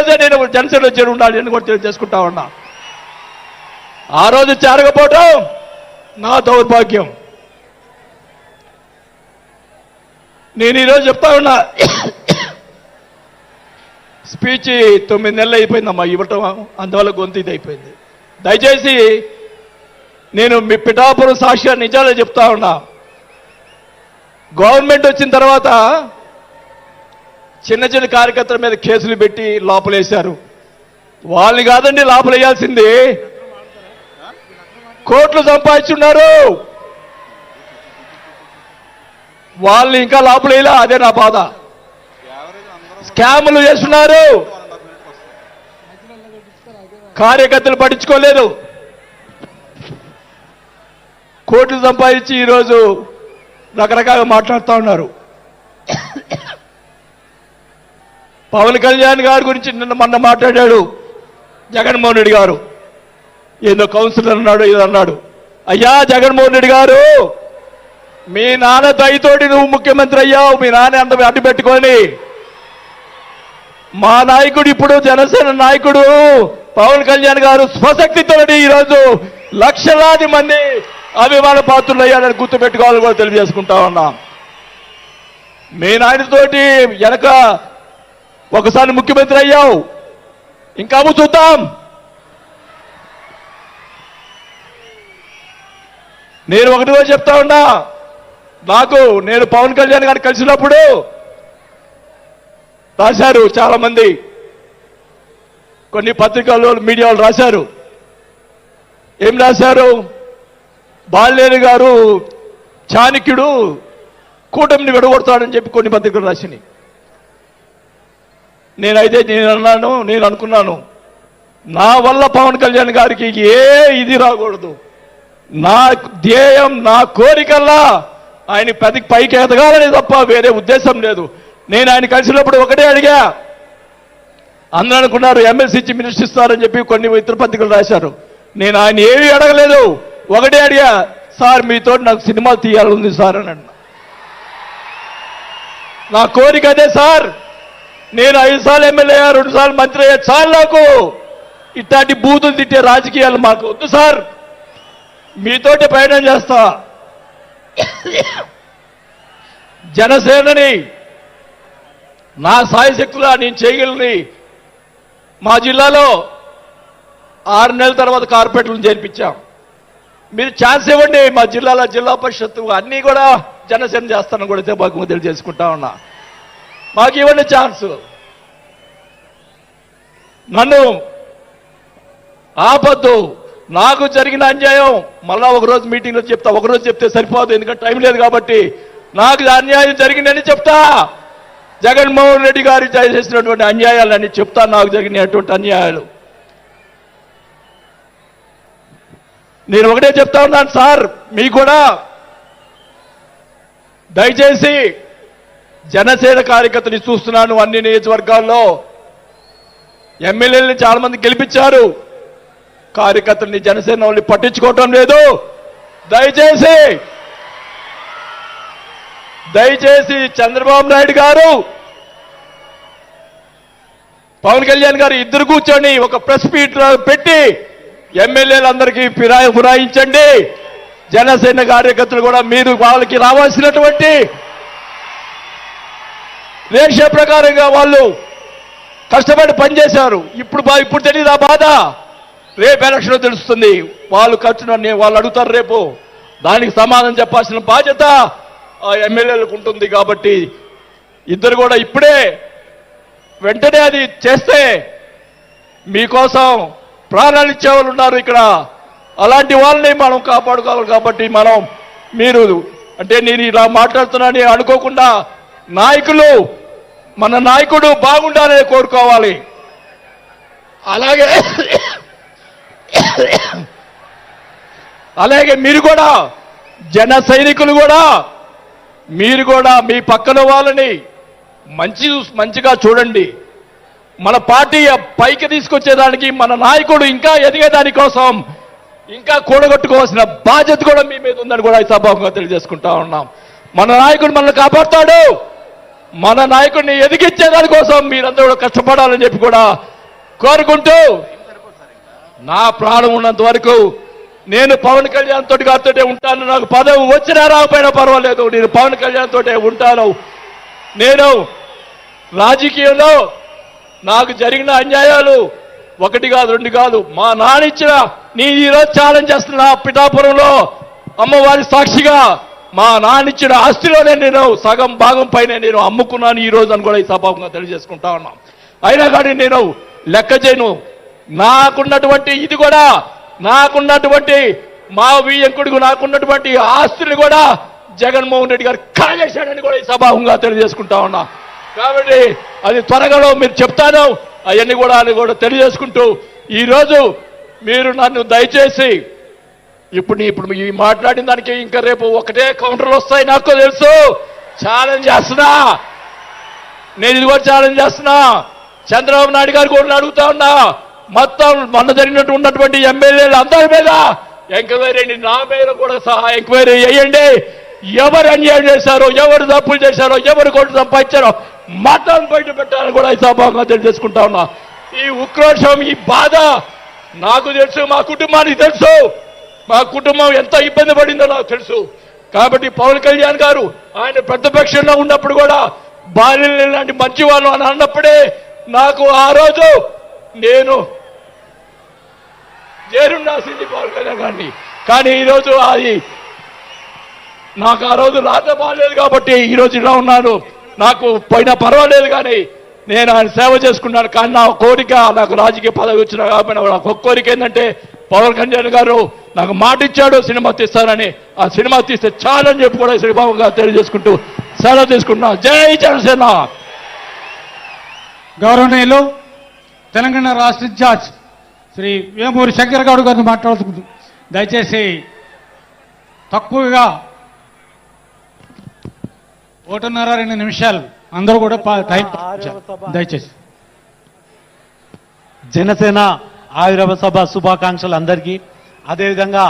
రోజే నేను జనసేనలో చేరి ఉండాలి అని కూడా తెలియజేసుకుంటా ఉన్నా. ఆ రోజు చేరకపోవటం నా దౌర్భాగ్యం. నేను ఈరోజు చెప్తా ఉన్నా, స్పీచ్ 9 నెలలు అయిపోయిందమ్మా ఇవ్వటం, అందువల్ల గొంతు ఇది అయిపోయింది. దయచేసి నేను మీ పిఠాపురం సాక్షి నిజాలే చెప్తా ఉన్నా. గవర్నమెంట్ వచ్చిన తర్వాత చిన్న చిన్న కార్యకర్తల మీద కేసులు పెట్టి లోపలేశారు. వాళ్ళని కాదండి లోపలేయాల్సింది, కోట్లు సంపాదించున్నారు. వాళ్ళని ఇంకా లోపలేలా, అదే నా బాధ. స్కాములు చేస్తున్నారు, కార్యకర్తలు పట్టించుకోలేదు. కోట్లు సంపాదించి ఈరోజు రకరకాలుగా మాట్లాడుతూ ఉన్నారు. పవన్ కళ్యాణ్ గారి గురించి మొన్న మాట్లాడాడు జగన్మోహన్ రెడ్డి గారు. ఏదో కౌన్సిలర్ అన్నాడు, ఏదో అన్నాడు. అయ్యా జగన్మోహన్ రెడ్డి గారు, మీ నాన్న దయతోటి నువ్వు ముఖ్యమంత్రి అయ్యావు. మీ నాన్న అంత అడ్డు పెట్టుకొని మా నాయకుడు, ఇప్పుడు జనసేన నాయకుడు పవన్ కళ్యాణ్ గారు స్వశక్తితోటి ఈరోజు లక్షలాది మంది అభిమాన పాత్రులు అయ్యాడని గుర్తుపెట్టుకోవాలని కూడా తెలియజేసుకుంటా ఉన్నా. మీ నాయనతోటి వెనక ఒకసారి ముఖ్యమంత్రి అయ్యావు, ఇంకా చూద్దాం. నేను ఒకటి కూడా చెప్తా ఉన్నా, నేను పవన్ కళ్యాణ్ గారిని కలిసినప్పుడు రాశారు చాలా మంది, కొన్ని పత్రికల్లో మీడియాలో రాశారు. ఏం రాశారు? బాలినేని గారు చాణక్యుడు కూటమిని విడగొడతాడని చెప్పి కొన్ని పత్రికలు రాసినాయి. నేను అనుకున్నాను, నా వల్ల పవన్ కళ్యాణ్ గారికి ఏ ఇది రాకూడదు. నా ధ్యేయం, నా కోరికల్లా ఆయన పైకి ఎదగాలని తప్ప వేరే ఉద్దేశం లేదు. నేను ఆయన కలిసినప్పుడు ఒకటే అడిగా, అందరూ అనుకున్నారు ఎమ్మెల్సీ ఇచ్చి మినిస్టర్ ఇస్తారని చెప్పి కొన్ని ఇతర పత్రికలు రాశారు. నేను ఆయన ఏమీ అడగలేదు, ఒకటే అడిగా, సార్ మీతో నాకు సినిమాలు తీయాలని సార్ అని అన్నా. నా కోరిక అదే సార్. నేను 5 సార్లు ఎమ్మెల్యే అయ్యా, 2 సార్లు మంత్రి అయ్యా, చాలు నాకు ఇట్లాంటి బూతులు తిట్టే రాజకీయాలు మాకు వద్దు సార్, మీతోటి ప్రయాణం చేస్తా. జనసేనని నా సాయశక్తులా నేను చేయగలని మా జిల్లాలో 6 నెలల తర్వాత కార్పొరేట్లను చేర్పించాం. మీరు ఛాన్స్ ఇవ్వండి, మా జిల్లాలో జిల్లా పరిషత్తు అన్నీ కూడా జనసేన చేస్తానని కూడా భాగంగా తెలియజేసుకుంటా ఉన్నా. మాకు ఇవ్వండి ఛాన్స్. నన్ను ఆపద్దు. నాకు జరిగిన అన్యాయం మళ్ళా ఒకరోజు మీటింగ్లో చెప్తా. ఒకరోజు చెప్తే సరిపోదు, ఎందుకంటే టైం లేదు కాబట్టి. నాకు అన్యాయం జరిగిందని చెప్తా. జగన్మోహన్ రెడ్డి గారు చేసినటువంటి అన్యాయాలని చెప్తా, నాకు జరిగినటువంటి అన్యాయాలు. నేను ఒకటే చెప్తా ఉన్నాను సార్, మీకు కూడా దయచేసి జనసేన కార్యకర్తని చూస్తున్నాను. అన్ని నియోజకవర్గాల్లో ఎమ్మెల్యేలని చాలా మంది గెలిపించారు, కార్యకర్తల్ని జనసేన వాళ్ళని పట్టించుకోవటం లేదు. దయచేసి చంద్రబాబు నాయుడు గారు, పవన్ కళ్యాణ్ గారు ఇద్దరు కూర్చొని ఒక ప్రెస్ మీట్ పెట్టి ఎమ్మెల్యేలందరికీ ఫిరాయించండి. జనసేన కార్యకర్తలు కూడా మీరు వాళ్ళకి రావాల్సినటువంటి రేషియో ప్రకారంగా వాళ్ళు కష్టపడి పనిచేశారు. ఇప్పుడు తెలియదు ఆ బాధ. రేపు ఎలక్షన్ తెలుస్తుంది. వాళ్ళు ఖర్చుని వాళ్ళు అడుగుతారు రేపు, దానికి సమాధానం చెప్పాల్సిన బాధ్యత ఆ ఎమ్మెల్యేలకు ఉంటుంది. కాబట్టి ఇద్దరు కూడా ఇప్పుడే వెంటనే అది చేస్తే మీకోసం ప్రాణాలు ఇచ్చేవాళ్ళు ఉన్నారు ఇక్కడ. అలాంటి వాళ్ళని మనం కాపాడుకోవాలి. కాబట్టి మీరు అంటే నేను ఇలా మాట్లాడుతున్నానని అనుకోకుండా మన నాయకుడు బాగుండాలని కోరుకోవాలి. అలాగే మీరు కూడా జన సైనికులు కూడా మీరు కూడా మీ పక్కన వాళ్ళని మంచిగా చూడండి. మన పార్టీ పైకి తీసుకొచ్చేదానికి మన నాయకుడు ఇంకా ఎదిగేదాని కోసం ఇంకా కూడగొట్టుకోవాల్సిన బాధ్యత కూడా మీ మీద ఉందని కూడా ఈ సభాముఖంగా తెలియజేసుకుంటా ఉన్నాం. మన నాయకుడు మనల్ని కాపాడుతాడు. మన నాయకుడిని ఎదిగించేదాని కోసం మీరందరూ కూడా కష్టపడాలని చెప్పి కూడా కోరుకుంటూ నా ప్రాణం ఉన్నంత వరకు నేను పవన్ కళ్యాణ్ తోటి గారితో ఉంటాను. నాకు పదవి వచ్చినా రాకపోయినా పర్వాలేదు, నేను పవన్ కళ్యాణ్ తోటే ఉంటాను. నేను రాజకీయంలో నాకు జరిగిన అన్యాయాలు ఒకటి కాదు, రెండు కాదు, మా నాన్న ఇచ్చిన నీ ఈరోజు ఛాలెంజ్ చేస్తున్నా పిఠాపురంలో అమ్మవారి సాక్షిగా మా నాన్న ఇచ్చిన ఆస్తిలోనే నేను సగం భాగం పైన నేను అమ్ముకున్నాను ఈ రోజు అని కూడా ఈ సభాముఖంగా తెలియజేసుకుంటా ఉన్నాం. అయినా కానీ నేను లెక్క చేయను. నాకున్నటువంటి ఇది కూడా, నాకున్నటువంటి మా వియ్యంకుడికి నాకున్నటువంటి ఆస్తులు కూడా జగన్మోహన్ రెడ్డి గారు కాజేశాడని కూడా ఈ సభాముఖంగా తెలియజేసుకుంటా ఉన్నా. కాబట్టి అది త్వరగా మీరు చెప్తాను, అవన్నీ కూడా తెలియజేసుకుంటూ ఈరోజు మీరు నన్ను దయచేసి ఇప్పుడు ఈ మాట్లాడిన దానికి ఇంకా రేపు ఒకటే కౌంటర్లు వస్తాయి నాకు తెలుసు. ఛాలెంజ్ చేస్తున్నా, నేను ఇది కూడా ఛాలెంజ్ చేస్తున్నా. చంద్రబాబు నాయుడు గారు కూడా అడుగుతా ఉన్నా, మొత్తం మొన్న జరిగినట్టు ఉన్నటువంటి ఎమ్మెల్యేలు అందరి మీద ఎంక్వైరీ, నా మీద కూడా సహా ఎంక్వైరీ చేయండి. ఎవరు అన్యాయం చేశారో, ఎవరు తప్పులు చేశారో, ఎవరు కోట్లు సంపాదించారో మొత్తం బయట పెట్టాలని కూడా ఈ సభాగా తెలియజేసుకుంటా ఉన్నా. ఈ ఉక్రోషం, ఈ బాధ నాకు తెలుసు, మా కుటుంబానికి తెలుసు, మా కుటుంబం ఎంత ఇబ్బంది పడిందో నాకు తెలుసు. కాబట్టి పవన్ కళ్యాణ్ గారు ఆయన ప్రతిపక్షంలో ఉన్నప్పుడు కూడా బాల్యం లాంటి మంచి వాళ్ళు అని అన్నప్పుడే నాకు ఆ రోజు నేను చేరుండాల్సింది పవన్ కళ్యాణ్ గారిని. కానీ ఈరోజు అది నాకు ఆ రోజు రాత బాగాలేదు కాబట్టి ఈరోజు ఇలా ఉన్నాను. నాకు పోయినా పర్వాలేదు, కానీ నేను ఆయన సేవ చేసుకున్నాను. కానీ నా కోరిక, నాకు రాజకీయ పదవి వచ్చిన కాబట్టి నాకు ఒక కోరిక ఏంటంటే పవన్ కళ్యాణ్ గారు నాకు మాట ఇచ్చాడు సినిమా తీస్తానని. ఆ సినిమా తీస్తే చాలని చెప్పి కూడా శ్రీబాబుగా తెలియజేసుకుంటూ సెలవు తీసుకుంటున్నా. జై జనసేన. గౌరవనీయులు తెలంగాణ రాష్ట్ర ఇన్ఛార్జ్ శ్రీ వేమూరి శంకర్ గౌడ్ గారిని మాట్లాడుతుంది. దయచేసి తక్కువగా 1.5-2 నిమిషాలు అందరూ కూడా టైం దయచేసి. జనసేన ఆవిర్భావ సభ శుభాకాంక్షలు అందరికీ. అదేవిధంగా